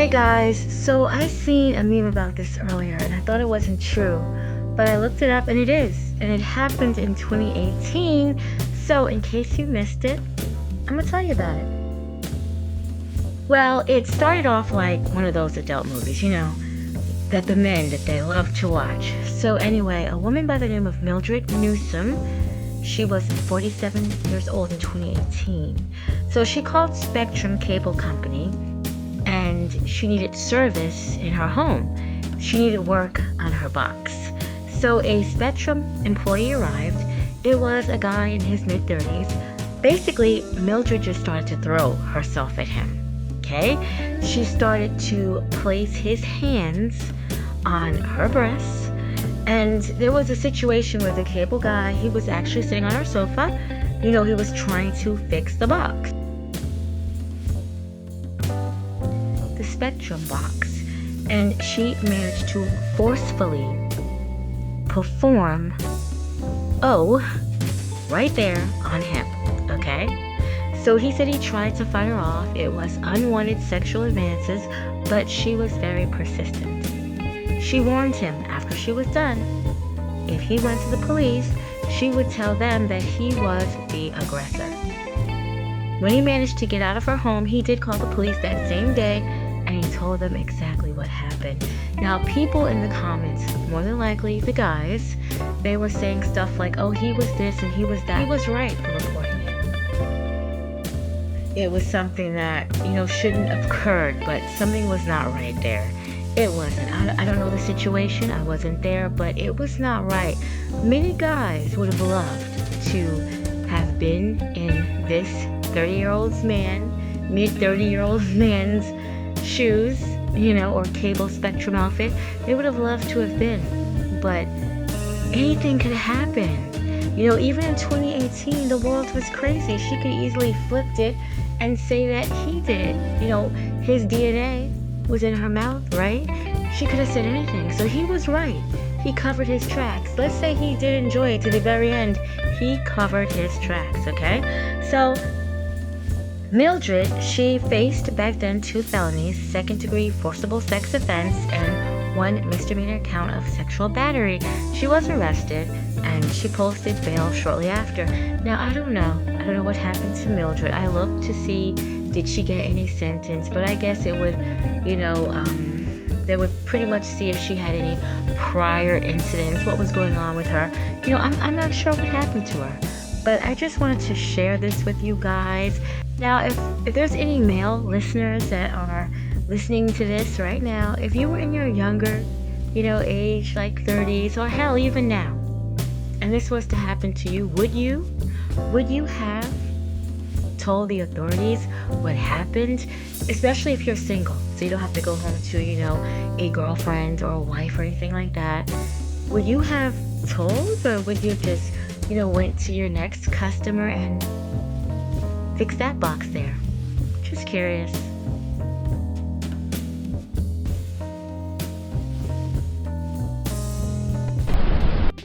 Hey guys, so I seen a meme about this earlier and I thought it wasn't true, but I looked it up and it is, and it happened in 2018. So in case you missed it, I'm gonna tell you about it. Well, it started off like one of those adult movies, that the men that they love to watch. So anyway, a woman by the name of Mildred Newsome, she was 47 years old in 2018. So she called Spectrum Cable Company and she needed service in her home. She needed work on her box. So a Spectrum employee arrived. It was a guy in his mid-30s. Basically, Mildred just started to throw herself at him. Okay? She started to place his hands on her breasts. And there was a situation where the cable guy, he was actually sitting on our sofa. He was trying to fix the box. The Spectrum box. And she managed to forcefully perform right there on him. Okay? So he said he tried to fight her off. It was unwanted sexual advances, but she was very persistent. She warned him after she was done. If he went to the police, she would tell them that he was the aggressor. When he managed to get out of her home, he did call the police that same day, and he told them exactly what happened. Now, people in the comments, more than likely the guys, they were saying stuff like, oh, he was this and he was that. He was right for reporting it. It was something that, shouldn't have occurred, but something was not right there. It wasn't. I don't know the situation. I wasn't there, but it was not right. Many guys would have loved to have been in this 30-year-old man, mid-30-year-old man's shoes, or cable Spectrum outfit. They would have loved to have been, but anything could happen. Even in 2018, the world was crazy. She could easily flipped it and say that he did. His DNA was in her mouth, right? She could have said anything. So he was right. He covered his tracks. Let's say he did enjoy it to the very end. He covered his tracks, okay? So Mildred, she faced back then 2 felonies, second-degree forcible sex offense, and 1 misdemeanor count of sexual battery. She was arrested, and she posted bail shortly after. Now, I don't know what happened to Mildred. I looked to see, did she get any sentence, but I guess it would, they would pretty much see if she had any prior incidents, what was going on with her. I'm not sure what happened to her, but I just wanted to share this with you guys. Now, if there's any male listeners that are listening to this right now, if you were in your younger, age, like 30s, or hell, even now, and this was to happen to you, would you have told the authorities what happened? Especially if you're single, so you don't have to go home to, a girlfriend or a wife or anything like that. Would you have told, or would you just, went to your next customer and fix that box there? Just curious.